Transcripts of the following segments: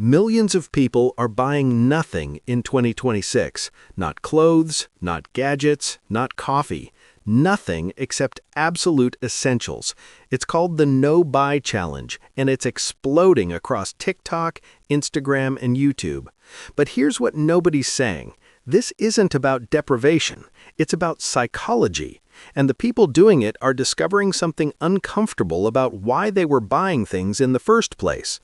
Millions of people are buying nothing in 2026. Not clothes, not gadgets, not coffee. Nothing except absolute essentials. It's called the No Buy Challenge, and it's exploding across TikTok, Instagram, and YouTube. But here's what nobody's saying. This isn't about deprivation. It's about psychology. And the people doing it are discovering something uncomfortable about why they were buying things in the first place.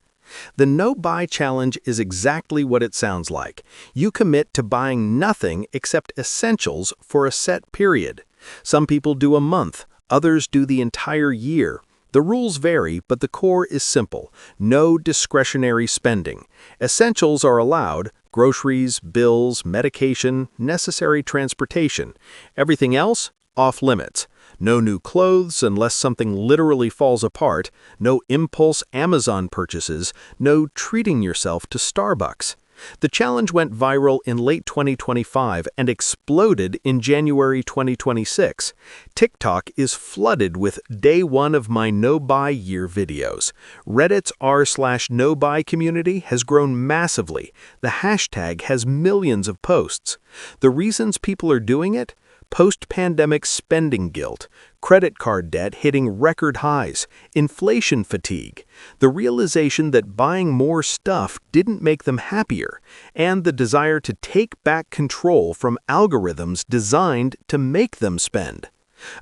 The No Buy Challenge is exactly what it sounds like. You commit to buying nothing except essentials for a set period. Some people do a month, others do the entire year. The rules vary, but the core is simple. No discretionary spending. Essentials are allowed: groceries, bills, medication, necessary transportation. Everything else, off limits. No new clothes unless something literally falls apart, no impulse Amazon purchases, no treating yourself to Starbucks. The challenge went viral in late 2025 and exploded in January 2026. TikTok is flooded with "Day One of My No Buy Year" videos. Reddit's r/no buy community has grown massively. The hashtag has millions of posts. The reasons people are doing it? Post-pandemic spending guilt, credit card debt hitting record highs, inflation fatigue, the realization that buying more stuff didn't make them happier, and the desire to take back control from algorithms designed to make them spend.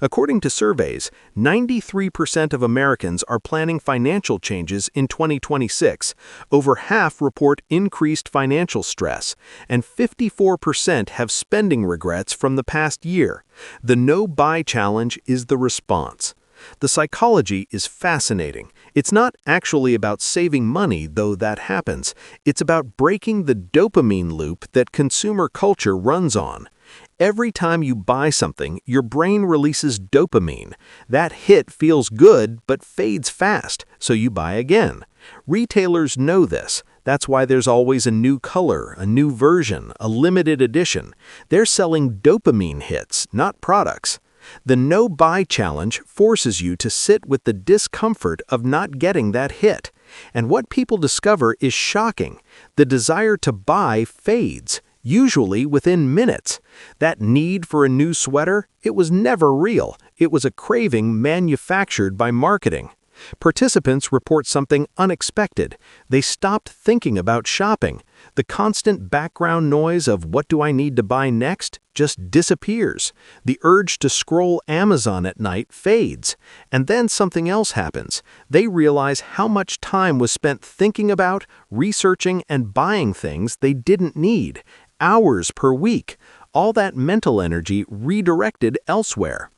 According to surveys, 93% of Americans are planning financial changes in 2026. Over half report increased financial stress, and 54% have spending regrets from the past year. The No Buy Challenge is the response. The psychology is fascinating. It's not actually about saving money, though that happens. It's about breaking the dopamine loop that consumer culture runs on. Every time you buy something, your brain releases dopamine. That hit feels good but fades fast, so you buy again. Retailers know this. That's why there's always a new color, a new version, a limited edition. They're selling dopamine hits, not products. The No Buy Challenge forces you to sit with the discomfort of not getting that hit. And what people discover is shocking. The desire to buy fades, usually within minutes. That need for a new sweater, it was never real. It was a craving manufactured by marketing. Participants report something unexpected. They stopped thinking about shopping. The constant background noise of "what do I need to buy next" just disappears. The urge to scroll Amazon at night fades. And then something else happens. They realize how much time was spent thinking about, researching, and buying things they didn't need. Hours per week. All that mental energy redirected elsewhere.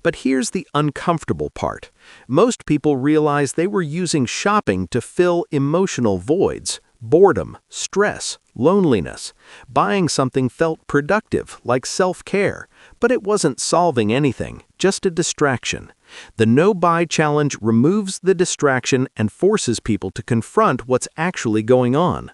But here's the uncomfortable part. Most people realize they were using shopping to fill emotional voids: boredom, stress, loneliness. Buying something felt productive, like self-care, but it wasn't solving anything, just a distraction. The No Buy Challenge removes the distraction and forces people to confront what's actually going on.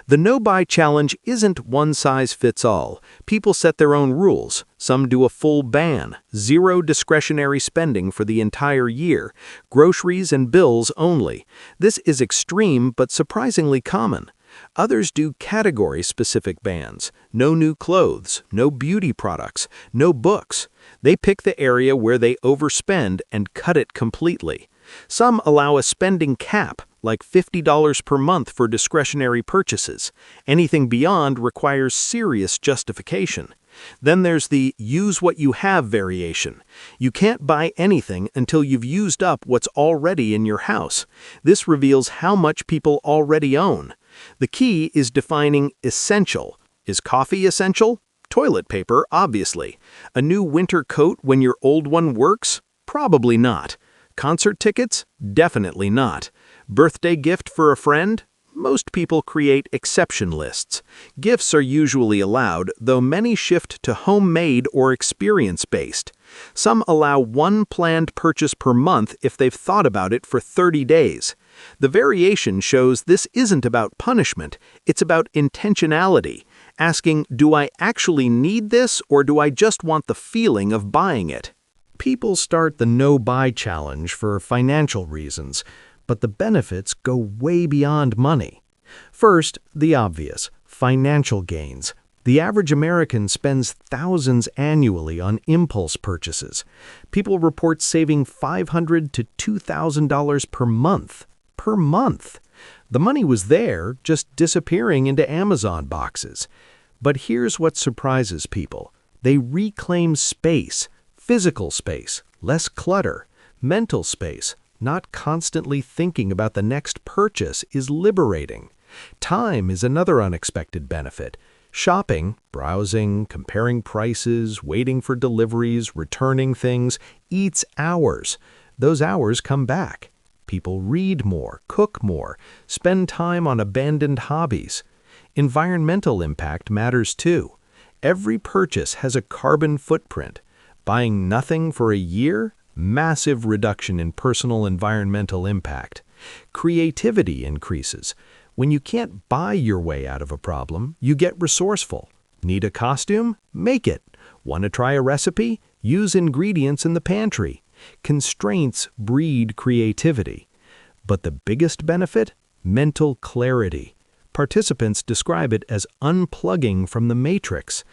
The No Buy Challenge isn't one size fits all. People set their own rules. Some do a full ban, zero discretionary spending for the entire year, groceries and bills only. This is extreme but surprisingly common. Others do category-specific bans: no new clothes, no beauty products, no books. They pick the area where they overspend and cut it completely. Some allow a spending cap, like $50 per month for discretionary purchases. Anything beyond requires serious justification. Then there's the "use what you have" variation. You can't buy anything until you've used up what's already in your house. This reveals how much people already own. The key is defining essential. Is coffee essential? Toilet paper, obviously. A new winter coat when your old one works? Probably not. Concert tickets? Definitely not. Birthday gift for a friend? Most people create exception lists. Gifts are usually allowed, though many shift to homemade or experience-based. Some allow one planned purchase per month if they've thought about it for 30 days. The variation shows this isn't about punishment, it's about intentionality, asking, do I actually need this, or do I just want the feeling of buying it? People start the No Buy Challenge for financial reasons, but the benefits go way beyond money. First, the obvious, financial gains. The average American spends thousands annually on impulse purchases. People report saving $500 to $2,000 per month. Per month! The money was there, just disappearing into Amazon boxes. But here's what surprises people. They reclaim space, physical space, less clutter, mental space. Not constantly thinking about the next purchase is liberating. Time is another unexpected benefit. Shopping, browsing, comparing prices, waiting for deliveries, returning things, eats hours. Those hours come back. People read more, cook more, spend time on abandoned hobbies. Environmental impact matters too. Every purchase has a carbon footprint. Buying nothing for a year? Massive reduction in personal environmental impact. Creativity increases. When you can't buy your way out of a problem, you get resourceful. Need a costume? Make it. Want to try a recipe? Use ingredients in the pantry. Constraints breed creativity. But the biggest benefit? Mental clarity. Participants describe it as unplugging from the matrix.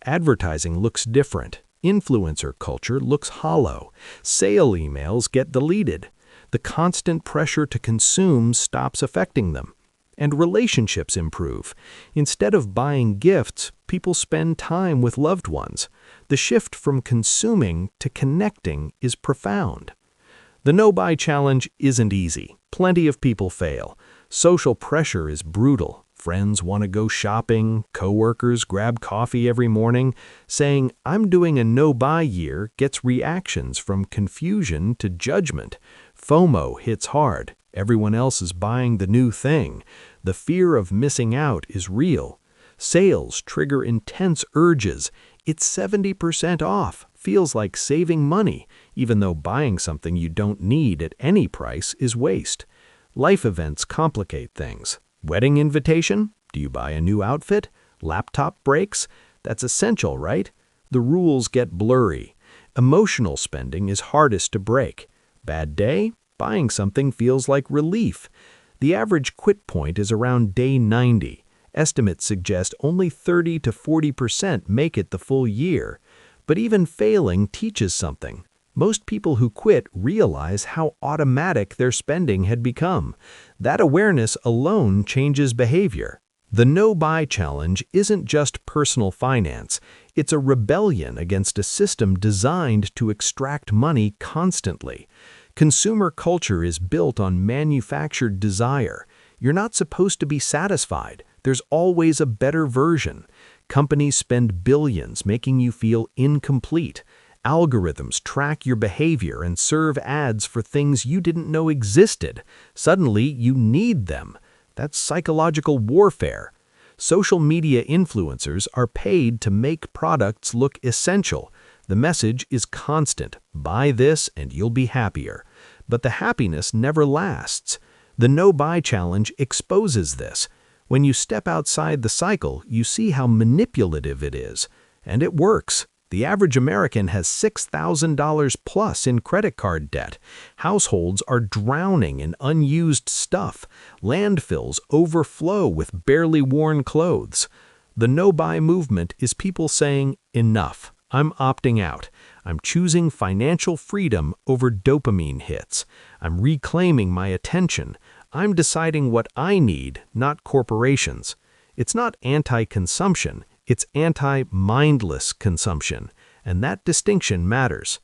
Advertising looks different. Influencer culture looks hollow. Sale emails get deleted. The constant pressure to consume stops affecting them. And relationships improve. Instead of buying gifts, people spend time with loved ones. The shift from consuming to connecting is profound. The no-buy challenge isn't easy. Plenty of people fail. Social pressure is brutal. Friends want to go shopping, coworkers grab coffee every morning. Saying, "I'm doing a no-buy year," gets reactions from confusion to judgment. FOMO hits hard. Everyone else is buying the new thing. The fear of missing out is real. Sales trigger intense urges. It's 70% off. Feels like saving money, even though buying something you don't need at any price is waste. Life events complicate things. Wedding invitation? Do you buy a new outfit? Laptop breaks? That's essential, right? The rules get blurry. Emotional spending is hardest to break. Bad day? Buying something feels like relief. The average quit point is around day 90. Estimates suggest only 30 to 40% make it the full year. But even failing teaches something. Most people who quit realize how automatic their spending had become. That awareness alone changes behavior. The no-buy challenge isn't just personal finance. It's a rebellion against a system designed to extract money constantly. Consumer culture is built on manufactured desire. You're not supposed to be satisfied. There's always a better version. Companies spend billions making you feel incomplete. Algorithms track your behavior and serve ads for things you didn't know existed. Suddenly, you need them. That's psychological warfare. Social media influencers are paid to make products look essential. The message is constant. Buy this and you'll be happier. But the happiness never lasts. The no-buy challenge exposes this. When you step outside the cycle, you see how manipulative it is. And it works. The average American has $6,000 plus in credit card debt. Households are drowning in unused stuff. Landfills overflow with barely worn clothes. The no-buy movement is people saying, "Enough. I'm opting out. I'm choosing financial freedom over dopamine hits. I'm reclaiming my attention. I'm deciding what I need, not corporations." It's not anti-consumption. It's anti-mindless consumption, and that distinction matters.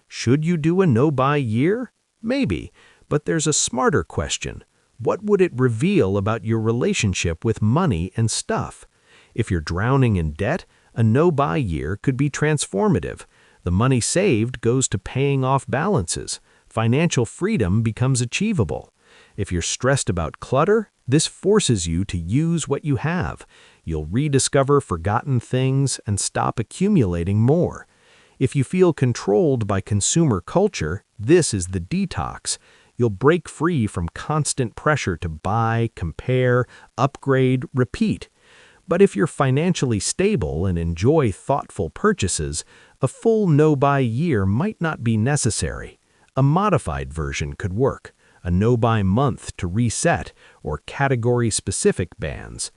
Should you do a no-buy year? Maybe, but there's a smarter question. What would it reveal about your relationship with money and stuff? If you're drowning in debt, a no-buy year could be transformative. The money saved goes to paying off balances. Financial freedom becomes achievable. If you're stressed about clutter, this forces you to use what you have. You'll rediscover forgotten things and stop accumulating more. If you feel controlled by consumer culture, this is the detox. You'll break free from constant pressure to buy, compare, upgrade, repeat. But if you're financially stable and enjoy thoughtful purchases, a full no-buy year might not be necessary. A modified version could work. a no-buy month to reset, or category-specific bans.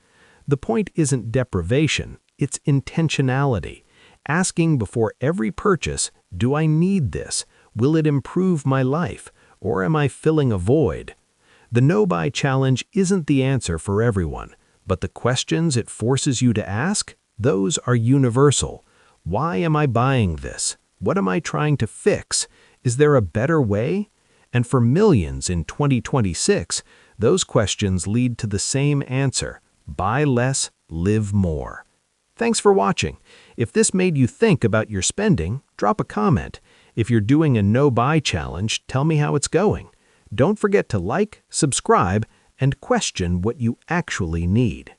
The point isn't deprivation, it's intentionality. Asking before every purchase, do I need this? Will it improve my life? Or am I filling a void? The no-buy challenge isn't the answer for everyone, but the questions it forces you to ask, those are universal. Why am I buying this? What am I trying to fix? Is there a better way? And for millions in 2026, those questions lead to the same answer: buy less, live more. Thanks for watching. If this made you think about your spending, drop a comment. If you're doing a no-buy challenge, tell me how it's going. Don't forget to like, subscribe, and question what you actually need.